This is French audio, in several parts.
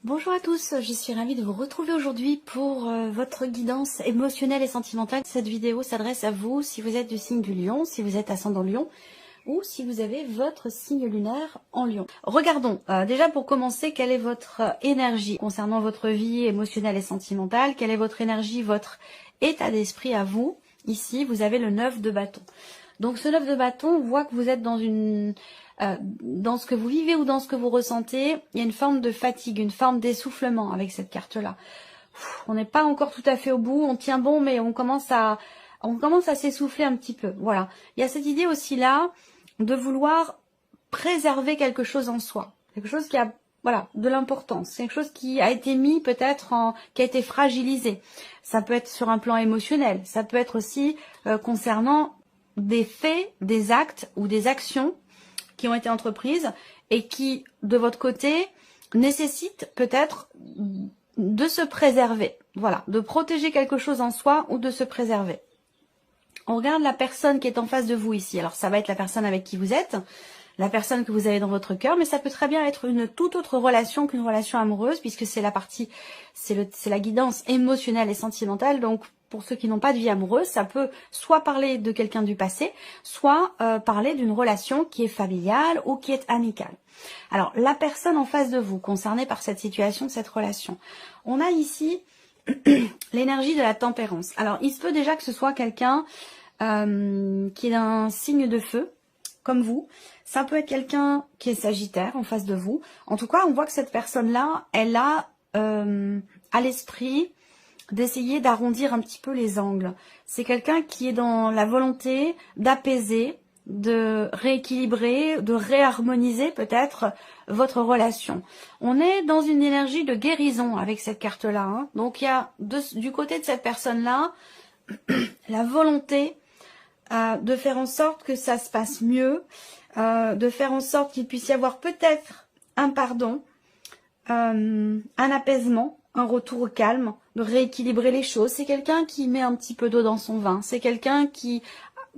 Bonjour à tous, je suis ravie de vous retrouver aujourd'hui pour votre guidance émotionnelle et sentimentale. Cette vidéo s'adresse à vous si vous êtes du signe du Lion, si vous êtes ascendant Lion ou si vous avez votre signe lunaire en Lion. Regardons déjà pour commencer quelle est votre énergie concernant votre vie émotionnelle et sentimentale, quelle est votre énergie, votre état d'esprit à vous. Ici, vous avez le 9 de bâton. Donc ce 9 de bâton, on voit que vous êtes dans ce que vous vivez ou dans ce que vous ressentez, il y a une forme de fatigue, une forme d'essoufflement avec cette carte-là. On n'est pas encore tout à fait au bout, on tient bon, mais on commence à s'essouffler un petit peu. Voilà. Il y a cette idée aussi là de vouloir préserver quelque chose en soi, quelque chose qui a de l'importance, quelque chose qui a été mis peut-être qui a été fragilisé. Ça peut être sur un plan émotionnel, ça peut être aussi concernant des faits, des actes ou des actions qui ont été entreprises et qui, de votre côté, nécessitent peut-être de se préserver. Voilà, de protéger quelque chose en soi ou de se préserver. On regarde la personne qui est en face de vous ici. Alors, ça va être la personne avec qui vous êtes, la personne que vous avez dans votre cœur, mais ça peut très bien être une toute autre relation qu'une relation amoureuse, puisque c'est la partie, c'est la guidance émotionnelle et sentimentale. Donc, pour ceux qui n'ont pas de vie amoureuse, ça peut soit parler de quelqu'un du passé, soit parler d'une relation qui est familiale ou qui est amicale. Alors, la personne en face de vous, concernée par cette situation, cette relation, on a ici l'énergie de la tempérance. Alors, il se peut déjà que ce soit quelqu'un qui est d'un signe de feu, comme vous. Ça peut être quelqu'un qui est sagittaire en face de vous. En tout cas, on voit que cette personne-là, elle a à l'esprit d'essayer d'arrondir un petit peu les angles. C'est quelqu'un qui est dans la volonté d'apaiser, de rééquilibrer, de réharmoniser peut-être votre relation. On est dans une énergie de guérison avec cette carte-là. Hein. Donc il y a du côté de cette personne-là la volonté de faire en sorte que ça se passe mieux, de faire en sorte qu'il puisse y avoir peut-être un pardon, un apaisement, un retour au calme, de rééquilibrer les choses. C'est quelqu'un qui met un petit peu d'eau dans son vin. C'est quelqu'un qui,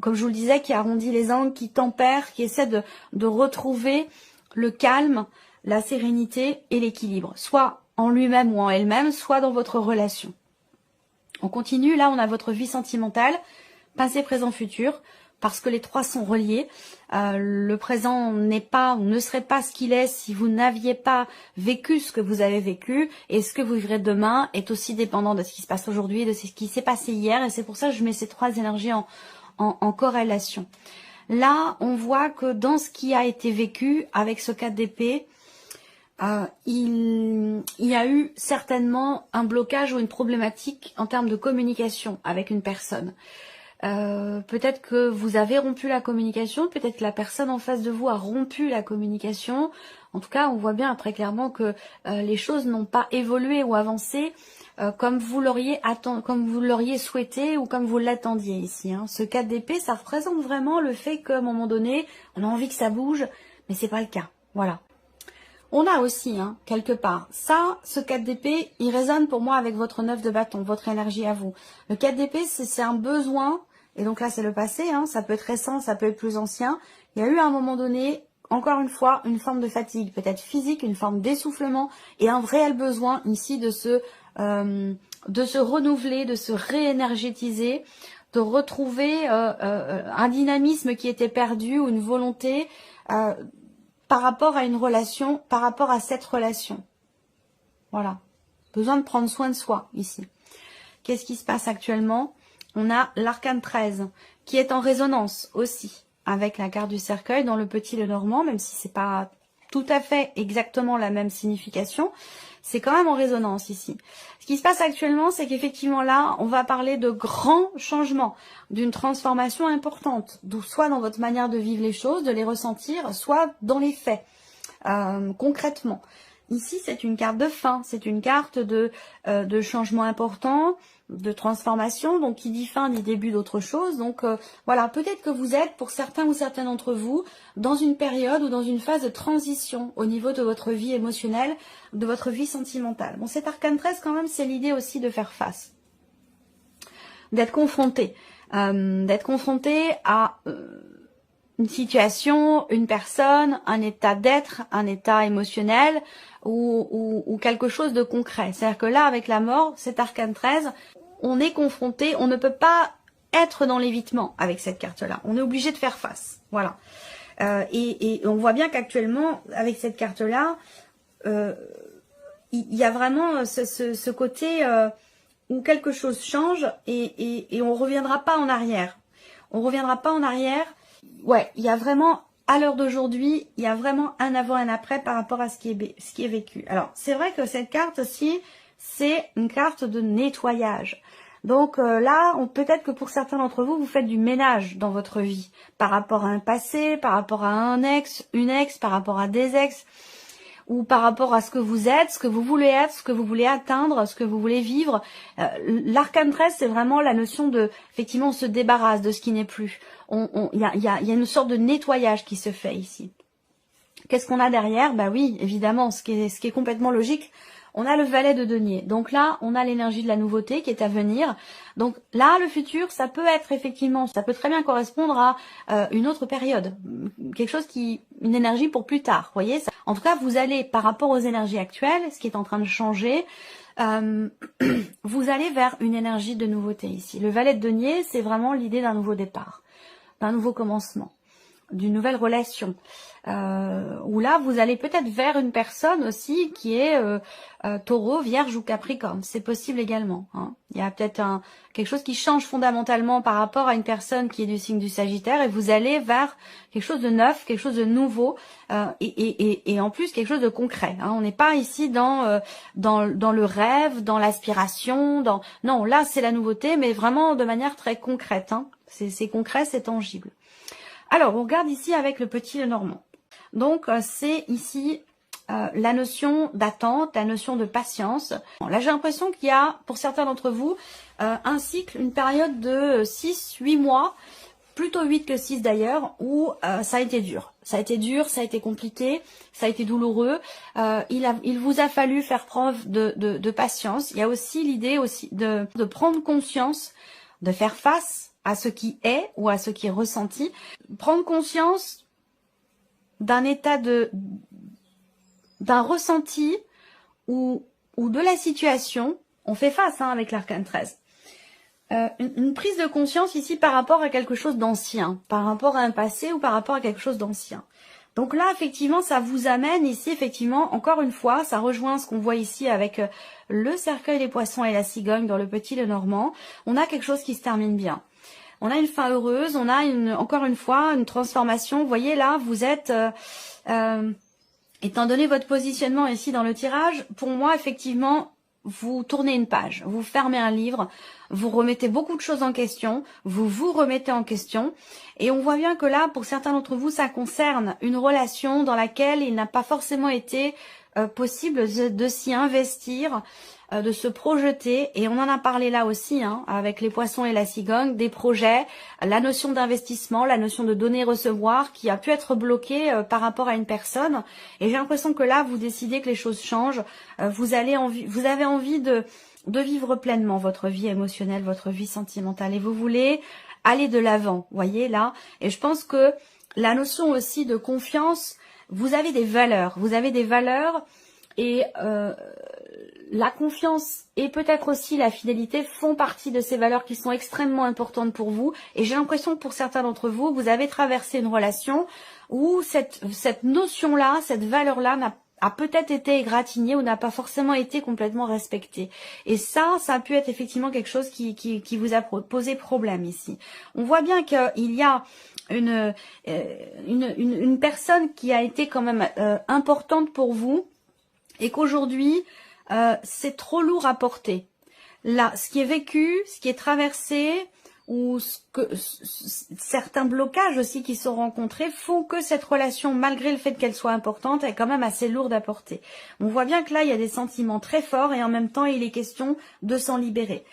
comme je vous le disais, qui arrondit les angles, qui tempère, qui essaie de retrouver le calme, la sérénité et l'équilibre, soit en lui-même ou en elle-même, soit dans votre relation. On continue, là on a votre vie sentimentale, passé, présent, futur, parce que les trois sont reliés. Le présent n'est pas ou ne serait pas ce qu'il est si vous n'aviez pas vécu ce que vous avez vécu, et ce que vous vivrez demain est aussi dépendant de ce qui se passe aujourd'hui, de ce qui s'est passé hier, et c'est pour ça que je mets ces trois énergies en corrélation. Là, on voit que dans ce qui a été vécu avec ce 4 d'épée, il y a eu certainement un blocage ou une problématique en termes de communication avec une personne. Peut-être que vous avez rompu la communication, peut-être que la personne en face de vous a rompu la communication. En tout cas, on voit bien très clairement que les choses n'ont pas évolué ou avancé comme vous l'auriez souhaité ou comme vous l'attendiez ici. Hein. Ce 4 d'épée, ça représente vraiment le fait qu'à un moment donné, on a envie que ça bouge, mais c'est pas le cas. Voilà. On a aussi, hein, quelque part, ça, ce 4 d'épée, il résonne pour moi avec votre 9 de bâton, votre énergie à vous. Le 4 d'épée, c'est un besoin, et donc là c'est le passé, hein, ça peut être récent, ça peut être plus ancien. Il y a eu à un moment donné, encore une fois, une forme de fatigue, peut-être physique, une forme d'essoufflement, et un réel besoin ici de se renouveler, de se réénergétiser, de retrouver un dynamisme qui était perdu, ou une volonté par rapport à une relation, par rapport à cette relation. Voilà. Besoin de prendre soin de soi, ici. Qu'est-ce qui se passe actuellement? On a l'arcane 13, qui est en résonance aussi avec la carte du cercueil dans le petit Lenormand, même si c'est pas tout à fait exactement la même signification. C'est quand même en résonance ici. Ce qui se passe actuellement, c'est qu'effectivement là, on va parler de grands changements, d'une transformation importante, soit dans votre manière de vivre les choses, de les ressentir, soit dans les faits, concrètement. Ici, c'est une carte de fin, c'est une carte de changement important, de transformation, donc qui dit fin dit début d'autre chose. Donc voilà, peut-être que vous êtes, pour certains ou certaines d'entre vous, dans une période ou dans une phase de transition au niveau de votre vie émotionnelle, de votre vie sentimentale. Bon, cet arcane 13, quand même, c'est l'idée aussi de faire face, d'être confronté à une situation, une personne, un état d'être, un état émotionnel ou quelque chose de concret. C'est-à-dire que là, avec la mort, cet arcane 13, on est confronté, on ne peut pas être dans l'évitement avec cette carte-là. On est obligé de faire face. Voilà. Et on voit bien qu'actuellement, avec cette carte-là, il y a vraiment ce côté où quelque chose change et on reviendra pas en arrière. On reviendra pas en arrière. Ouais, il y a vraiment, à l'heure d'aujourd'hui, il y a vraiment un avant et un après par rapport à ce qui est vécu. Alors, c'est vrai que cette carte aussi, c'est une carte de nettoyage. Donc là, peut-être que pour certains d'entre vous, vous faites du ménage dans votre vie. Par rapport à un passé, par rapport à un ex, une ex, par rapport à des ex, ou par rapport à ce que vous êtes, ce que vous voulez être, ce que vous voulez atteindre, ce que vous voulez vivre. L'arcane 13, c'est vraiment la notion de, effectivement, on se débarrasse de ce qui n'est plus. Il y a une sorte de nettoyage qui se fait ici. Qu'est-ce qu'on a derrière? Bah oui, évidemment, ce qui est complètement logique. On a le valet de denier. Donc là, on a l'énergie de la nouveauté qui est à venir. Donc là, le futur, ça peut être effectivement, ça peut très bien correspondre à une autre période. Quelque chose une énergie pour plus tard, vous voyez. En tout cas, vous allez, par rapport aux énergies actuelles, ce qui est en train de changer, vous allez vers une énergie de nouveauté ici. Le valet de denier, c'est vraiment l'idée d'un nouveau départ, d'un nouveau commencement, d'une nouvelle relation. Où là, vous allez peut-être vers une personne aussi qui est taureau, vierge ou capricorne. C'est possible également. Hein. Il y a peut-être quelque chose qui change fondamentalement par rapport à une personne qui est du signe du Sagittaire et vous allez vers quelque chose de neuf, quelque chose de nouveau et en plus quelque chose de concret. Hein. On n'est pas ici dans le rêve, dans l'aspiration. Non, là, c'est la nouveauté, mais vraiment de manière très concrète. Hein. C'est concret, c'est tangible. Alors, on regarde ici avec le petit Lenormand. Donc, c'est ici la notion d'attente, la notion de patience. Bon, là, j'ai l'impression qu'il y a, pour certains d'entre vous, un cycle, une période de 6-8 mois, plutôt 8 que 6 d'ailleurs, où ça a été dur. Ça a été dur, ça a été compliqué, ça a été douloureux. Il vous a fallu faire preuve de patience. Il y a aussi l'idée aussi de prendre conscience, de faire face à ce qui est ou à ce qui est ressenti. Prendre conscience d'un état d'un ressenti ou de la situation. On fait face avec l'arcane 13. Une prise de conscience ici par rapport à quelque chose d'ancien, par rapport à un passé ou par rapport à quelque chose d'ancien. Donc là, effectivement, ça vous amène ici, effectivement, encore une fois, ça rejoint ce qu'on voit ici avec le cercueil des poissons et la cigogne dans le petit Lenormand. On a quelque chose qui se termine bien. On a une fin heureuse, on a encore une fois une transformation. Vous voyez là, vous êtes, étant donné votre positionnement ici dans le tirage, pour moi effectivement, vous tournez une page, vous fermez un livre, vous remettez beaucoup de choses en question, vous vous remettez en question. Et on voit bien que là, pour certains d'entre vous, ça concerne une relation dans laquelle il n'a pas forcément été possible de s'y investir, de se projeter, et on en a parlé là aussi, avec les poissons et la cigogne, des projets, la notion d'investissement, la notion de donner-recevoir qui a pu être bloquée par rapport à une personne, et j'ai l'impression que là, vous décidez que les choses changent, vous avez envie de vivre pleinement votre vie émotionnelle, votre vie sentimentale, et vous voulez aller de l'avant, voyez là, et je pense que la notion aussi de confiance, vous avez des valeurs et la confiance et peut-être aussi la fidélité font partie de ces valeurs qui sont extrêmement importantes pour vous. Et j'ai l'impression que pour certains d'entre vous, vous avez traversé une relation où cette notion-là, cette valeur-là a peut-être été égratignée ou n'a pas forcément été complètement respectée. Et ça a pu être effectivement quelque chose qui vous a posé problème ici. On voit bien qu'il y a une personne qui a été quand même importante pour vous et qu'aujourd'hui, c'est trop lourd à porter. Là, ce qui est vécu, ce qui est traversé, ou certains blocages aussi qui sont rencontrés font que cette relation, malgré le fait qu'elle soit importante, est quand même assez lourde à porter. On voit bien que là, il y a des sentiments très forts et en même temps, il est question de s'en libérer.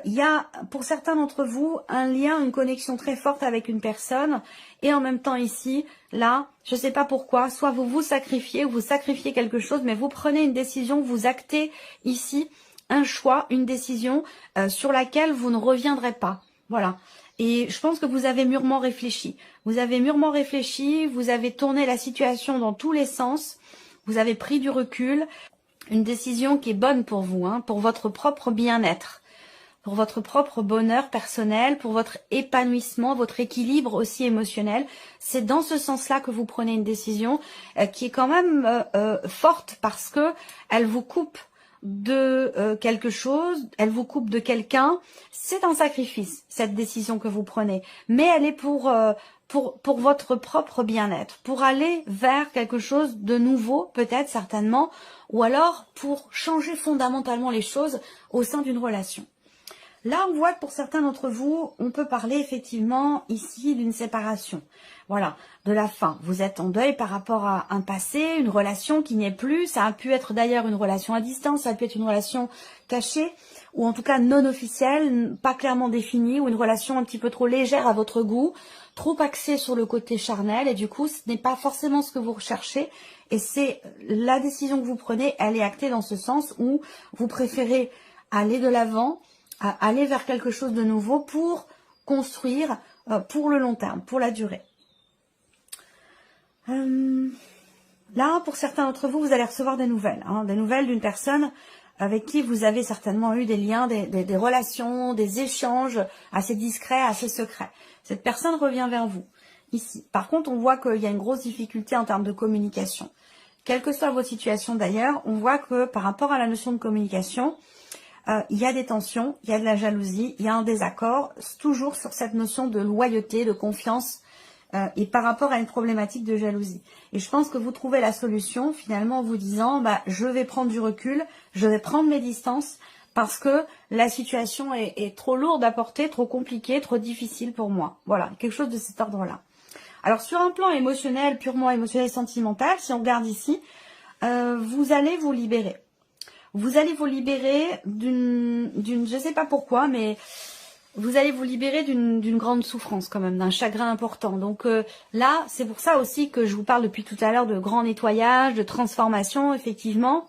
Il y a, pour certains d'entre vous, un lien, une connexion très forte avec une personne et en même temps ici, là, je ne sais pas pourquoi, soit vous vous sacrifiez ou vous sacrifiez quelque chose, mais vous prenez une décision, vous actez ici un choix, une décision sur laquelle vous ne reviendrez pas. Voilà. Et je pense que vous avez mûrement réfléchi. Vous avez mûrement réfléchi, vous avez tourné la situation dans tous les sens, vous avez pris du recul, une décision qui est bonne pour vous, hein, pour votre propre bien-être, pour votre propre bonheur personnel, pour votre épanouissement, votre équilibre aussi émotionnel. C'est dans ce sens-là que vous prenez une décision qui est quand même forte parce que elle vous coupe de quelque chose, elle vous coupe de quelqu'un. C'est un sacrifice, cette décision que vous prenez, mais elle est pour votre propre bien-être, pour aller vers quelque chose de nouveau, peut-être, certainement, ou alors pour changer fondamentalement les choses au sein d'une relation. Là, on voit que pour certains d'entre vous, on peut parler effectivement ici d'une séparation. Voilà, de la fin. Vous êtes en deuil par rapport à un passé, une relation qui n'y est plus. Ça a pu être d'ailleurs une relation à distance, ça a pu être une relation cachée, ou en tout cas non officielle, pas clairement définie, ou une relation un petit peu trop légère à votre goût, trop axée sur le côté charnel, et du coup, ce n'est pas forcément ce que vous recherchez. Et c'est la décision que vous prenez, elle est actée dans ce sens où vous préférez aller de l'avant, aller vers quelque chose de nouveau pour construire pour le long terme, pour la durée. Là, pour certains d'entre vous, vous allez recevoir des nouvelles, hein, des nouvelles d'une personne avec qui vous avez certainement eu des liens, des relations, des échanges assez discrets, assez secrets. Cette personne revient vers vous, ici. Par contre, on voit qu'il y a une grosse difficulté en termes de communication. Quelle que soit votre situation d'ailleurs, on voit que par rapport à la notion de communication, il y a des tensions, il y a de la jalousie, il y a un désaccord, toujours sur cette notion de loyauté, de confiance, et par rapport à une problématique de jalousie. Et je pense que vous trouvez la solution finalement en vous disant, bah, je vais prendre du recul, je vais prendre mes distances, parce que la situation est trop lourde à porter, trop compliquée, trop difficile pour moi. Voilà, quelque chose de cet ordre-là. Alors sur un plan émotionnel, purement émotionnel et sentimental, si on regarde ici, vous allez vous libérer. Vous allez vous libérer d'une, je sais pas pourquoi, mais vous allez vous libérer d'une grande souffrance quand même, d'un chagrin important. Donc là, c'est pour ça aussi que je vous parle depuis tout à l'heure de grand nettoyage, de transformation, effectivement.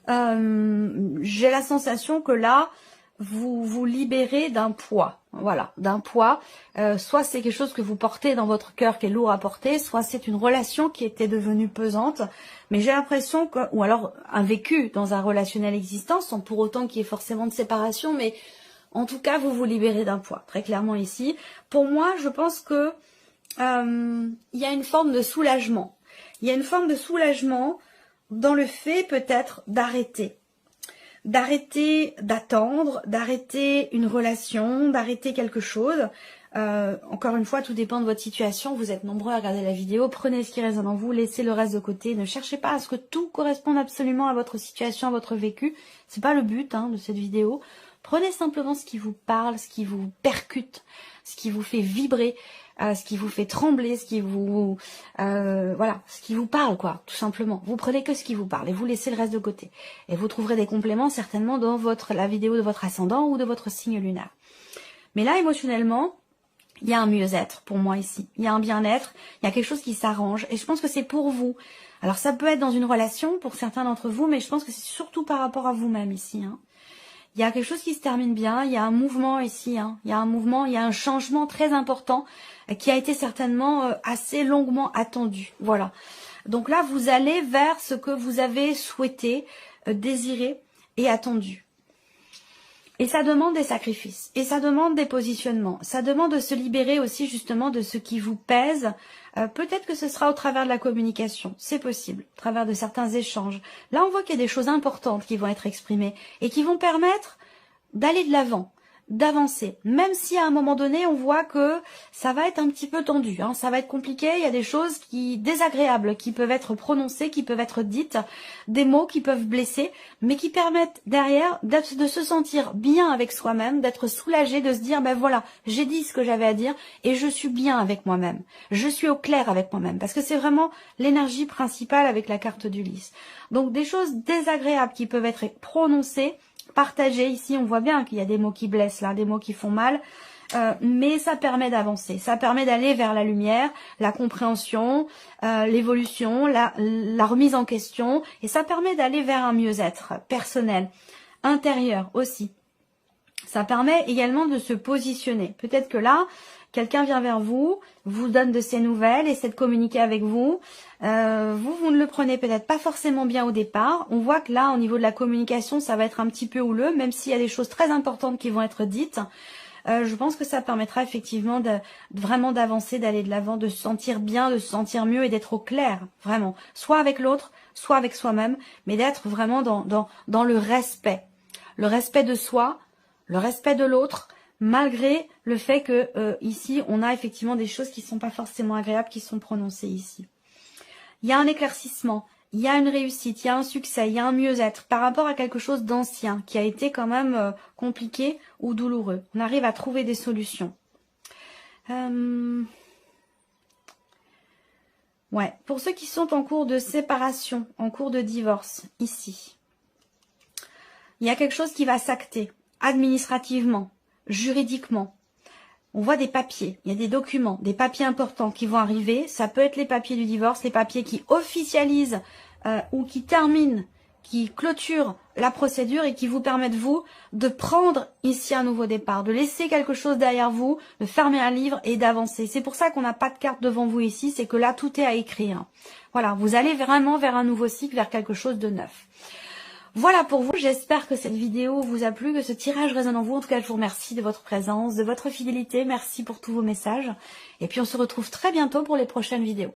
J'ai la sensation que là, vous vous libérez d'un poids, voilà, d'un poids. Soit c'est quelque chose que vous portez dans votre cœur qui est lourd à porter, soit c'est une relation qui était devenue pesante. Mais j'ai l'impression que, ou alors un vécu dans un relationnel existant, sans pour autant qu'il y ait forcément de séparation, mais en tout cas vous vous libérez d'un poids, très clairement ici. Pour moi, je pense que il y a une forme de soulagement. Il y a une forme de soulagement dans le fait peut-être d'arrêter d'attendre, d'arrêter une relation, d'arrêter quelque chose. Encore une fois, tout dépend de votre situation. Vous êtes nombreux à regarder la vidéo. Prenez ce qui résonne en vous, laissez le reste de côté. Ne cherchez pas à ce que tout corresponde absolument à votre situation, à votre vécu. C'est pas le but de cette vidéo. Prenez simplement ce qui vous parle, ce qui vous percute, ce qui vous fait vibrer, ce qui vous fait trembler, ce qui vous voilà, ce qui vous parle quoi, tout simplement. Vous prenez que ce qui vous parle et vous laissez le reste de côté. Et vous trouverez des compléments certainement dans la vidéo de votre ascendant ou de votre signe lunaire. Mais là, émotionnellement, il y a un mieux-être pour moi ici. Il y a un bien-être, il y a quelque chose qui s'arrange et je pense que c'est pour vous. Alors ça peut être dans une relation pour certains d'entre vous, mais je pense que c'est surtout par rapport à vous-même ici. Il y a quelque chose qui se termine bien, il y a un mouvement ici, il y a un mouvement, il y a un changement très important qui a été certainement assez longuement attendu. Voilà. Donc là, vous allez vers ce que vous avez souhaité, désiré et attendu. Et ça demande des sacrifices, et ça demande des positionnements, ça demande de se libérer aussi justement de ce qui vous pèse. Peut-être que ce sera au travers de la communication, c'est possible, au travers de certains échanges. Là, on voit qu'il y a des choses importantes qui vont être exprimées et qui vont permettre d'aller de l'avant, d'avancer. Même si à un moment donné, on voit que ça va être un petit peu tendu, ça va être compliqué, il y a des choses désagréables qui peuvent être prononcées, qui peuvent être dites, des mots qui peuvent blesser, mais qui permettent derrière de se sentir bien avec soi-même, d'être soulagé, de se dire, ben voilà, j'ai dit ce que j'avais à dire et je suis bien avec moi-même. Je suis au clair avec moi-même, parce que c'est vraiment l'énergie principale avec la carte d'Ulysse. Donc des choses désagréables qui peuvent être prononcées, partagées. Ici, on voit bien qu'il y a des mots qui blessent, là, des mots qui font mal, mais ça permet d'avancer, ça permet d'aller vers la lumière, la compréhension, l'évolution, la remise en question, et ça permet d'aller vers un mieux-être personnel, intérieur aussi. Ça permet également de se positionner. Peut-être que là, quelqu'un vient vers vous, vous donne de ses nouvelles, essaie de communiquer avec vous. Vous ne le prenez peut-être pas forcément bien au départ. On voit que là, au niveau de la communication, ça va être un petit peu houleux, même s'il y a des choses très importantes qui vont être dites. Je pense que ça permettra effectivement vraiment d'avancer, d'aller de l'avant, de se sentir bien, de se sentir mieux et d'être au clair, vraiment. Soit avec l'autre, soit avec soi-même, mais d'être vraiment dans le respect. Le respect de soi, le respect de l'autre, malgré le fait que ici, on a effectivement des choses qui ne sont pas forcément agréables qui sont prononcées ici. Il y a un éclaircissement, il y a une réussite, il y a un succès, il y a un mieux-être par rapport à quelque chose d'ancien qui a été quand même compliqué ou douloureux. On arrive à trouver des solutions. Ouais, pour ceux qui sont en cours de séparation, en cours de divorce, ici, il y a quelque chose qui va s'acter administrativement, juridiquement. On voit des papiers, il y a des documents, des papiers importants qui vont arriver. Ça peut être les papiers du divorce, les papiers qui officialisent ou qui terminent, qui clôturent la procédure et qui vous permettent, vous, de prendre ici un nouveau départ, de laisser quelque chose derrière vous, de fermer un livre et d'avancer. C'est pour ça qu'on n'a pas de carte devant vous ici, c'est que là, tout est à écrire. Voilà, vous allez vraiment vers un nouveau cycle, vers quelque chose de neuf. Voilà pour vous, j'espère que cette vidéo vous a plu, que ce tirage résonne en vous. En tout cas, je vous remercie de votre présence, de votre fidélité. Merci pour tous vos messages. Et puis, on se retrouve très bientôt pour les prochaines vidéos.